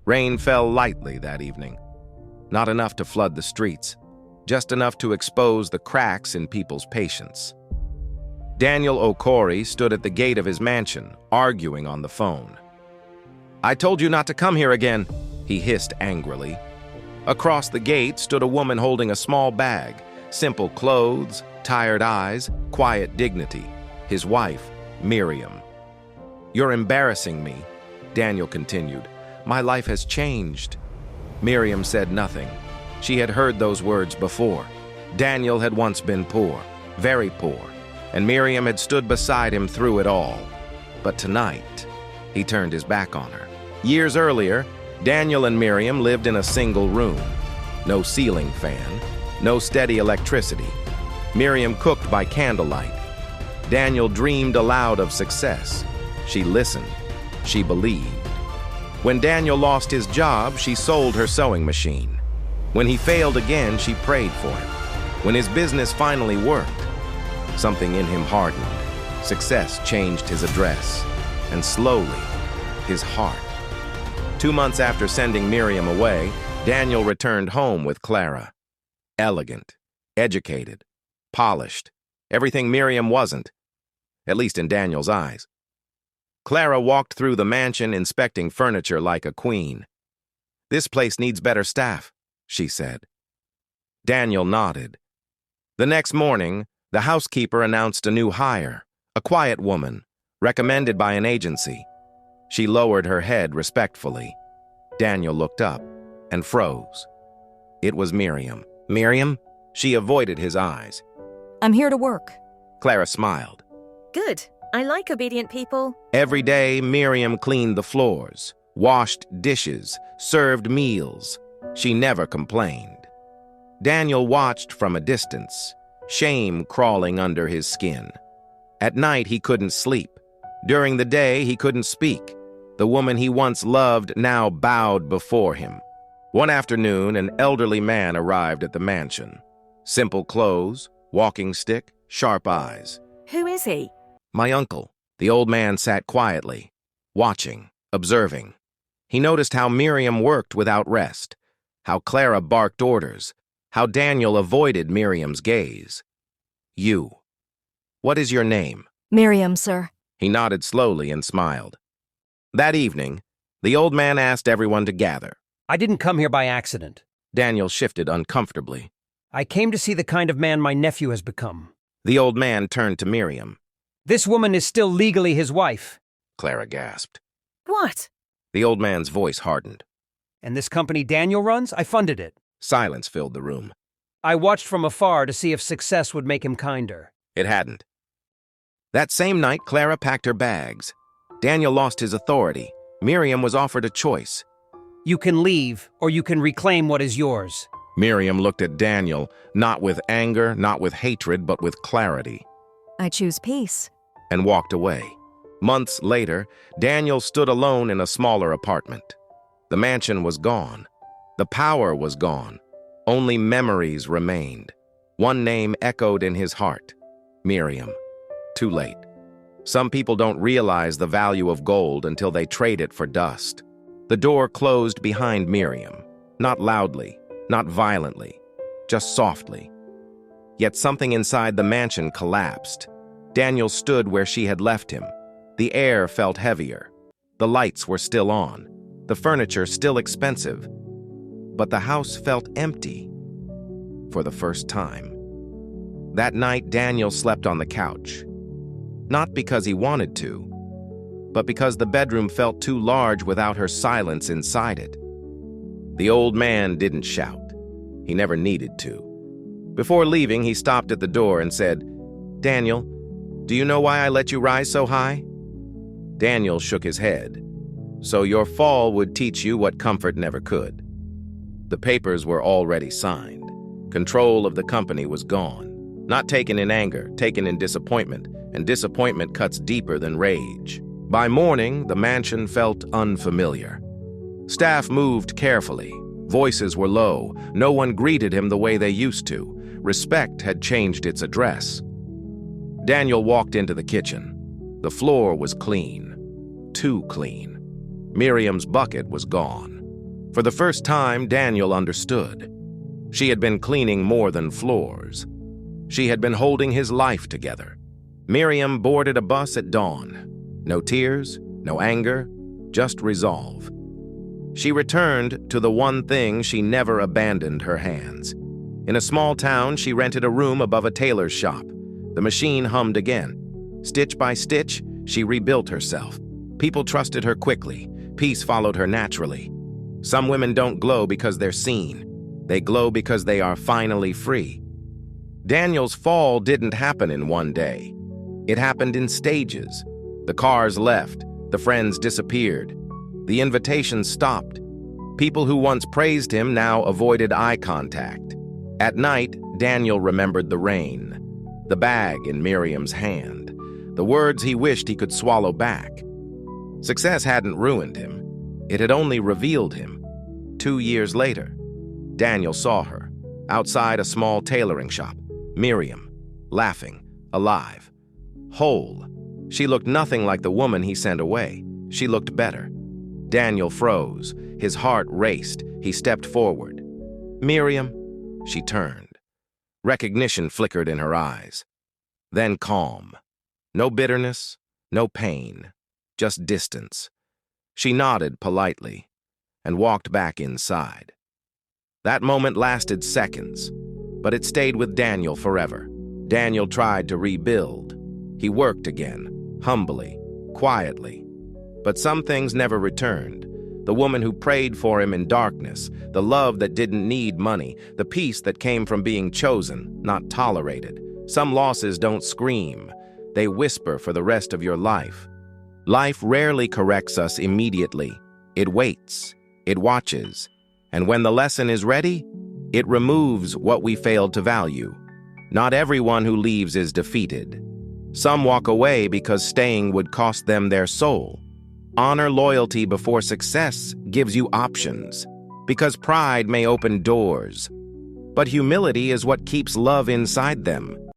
Rain fell lightly that evening. Not enough to flood the streets, just enough to expose the cracks in people's patience. Daniel Okori stood at the gate of his mansion, arguing on the phone. "I told you not to come here again," he hissed angrily. Across the gate stood a woman holding a small bag, simple clothes, tired eyes, quiet dignity. His wife, Miriam. "You're embarrassing me," Daniel continued. "My life has changed." Miriam said nothing. She had heard those words before. Daniel had once been poor, very poor, and Miriam had stood beside him through it all. But tonight, he turned his back on her. Years earlier, Daniel and Miriam lived in a single room. No ceiling fan, no steady electricity. Miriam cooked by candlelight. Daniel dreamed aloud of success. She listened. She believed. When Daniel lost his job, she sold her sewing machine. When he failed again, she prayed for him. When his business finally worked, something in him hardened. Success changed his address, and slowly, his heart. 2 months after sending Miriam away, Daniel returned home with Clara. Elegant, educated, polished, everything Miriam wasn't, at least in Daniel's eyes. Clara walked through the mansion inspecting furniture like a queen. "This place needs better staff," she said. Daniel nodded. The next morning, the housekeeper announced a new hire, a quiet woman, recommended by an agency. She lowered her head respectfully. Daniel looked up and froze. It was Miriam. "Miriam?" She avoided his eyes. "I'm here to work." Clara smiled. Good. I like obedient people. Every day, Miriam cleaned the floors, washed dishes, served meals. She never complained. Daniel watched from a distance, shame crawling under his skin. At night, he couldn't sleep. During the day, he couldn't speak. The woman he once loved now bowed before him. One afternoon, an elderly man arrived at the mansion. Simple clothes, walking stick, sharp eyes. Who is he? "My uncle." The old man sat quietly, watching, observing. He noticed how Miriam worked without rest, how Clara barked orders, how Daniel avoided Miriam's gaze. "You. What is your name?" "Miriam, sir." He nodded slowly and smiled. That evening, the old man asked everyone to gather. "I didn't come here by accident. Daniel shifted uncomfortably. I came to see the kind of man my nephew has become." The old man turned to Miriam. "This woman is still legally his wife." Clara gasped. What? The old man's voice hardened. "And this company Daniel runs, I funded it. Silence filled the room. I watched from afar to see if success would make him kinder." It hadn't. That same night, Clara packed her bags. Daniel lost his authority. Miriam was offered a choice. "You can leave, or you can reclaim what is yours." Miriam looked at Daniel, not with anger, not with hatred, but with clarity, "I choose peace." and walked away. Months later, Daniel stood alone in a smaller apartment. The mansion was gone. The power was gone. Only memories remained. One name echoed in his heart. Miriam. Too late. Some people don't realize the value of gold until they trade it for dust. The door closed behind Miriam, not loudly, not violently, just softly. Yet something inside the mansion collapsed. Daniel stood where she had left him. The air felt heavier. The lights were still on. The furniture still expensive. But the house felt empty for the first time. That night, Daniel slept on the couch. Not because he wanted to, but because the bedroom felt too large without her silence inside it. The old man didn't shout. He never needed to. Before leaving, he stopped at the door and said, "Daniel, do you know why I let you rise so high?" Daniel shook his head. "So your fall would teach you what comfort never could." The papers were already signed. Control of the company was gone. Not taken in anger, taken in disappointment, and disappointment cuts deeper than rage. By morning, the mansion felt unfamiliar. Staff moved carefully. Voices were low. No one greeted him the way they used to. Respect had changed its address. Daniel walked into the kitchen. The floor was clean. Too clean. Miriam's bucket was gone. For the first time, Daniel understood. She had been cleaning more than floors. She had been holding his life together. Miriam boarded a bus at dawn. No tears, no anger, just resolve. She returned to the one thing she never abandoned her hands. In a small town, she rented a room above a tailor's shop. The machine hummed again. Stitch by stitch, she rebuilt herself. People trusted her quickly. Peace followed her naturally. Some women don't glow because they're seen. They glow because they are finally free. Daniel's fall didn't happen in one day. It happened in stages. The cars left. The friends disappeared. The invitations stopped. People who once praised him now avoided eye contact. At night, Daniel remembered the rain, the bag in Miriam's hand, the words he wished he could swallow back. Success hadn't ruined him. It had only revealed him. 2 years later, Daniel saw her, outside a small tailoring shop. Miriam, laughing, alive, whole. She looked nothing like the woman he sent away. She looked better. Daniel froze. His heart raced. He stepped forward. "Miriam," she turned. Recognition flickered in her eyes. Then calm. No bitterness, no pain, just distance. She nodded politely and walked back inside. That moment lasted seconds, but it stayed with Daniel forever. Daniel tried to rebuild. He worked again, humbly, quietly. But some things never returned. The woman who prayed for him in darkness, the love that didn't need money, the peace that came from being chosen, not tolerated. Some losses don't scream. They whisper for the rest of your life. Life rarely corrects us immediately. It waits. It watches. And when the lesson is ready, it removes what we failed to value. Not everyone who leaves is defeated. Some walk away because staying would cost them their soul. Honor loyalty before success gives you options, because pride may open doors. But humility is what keeps love inside them.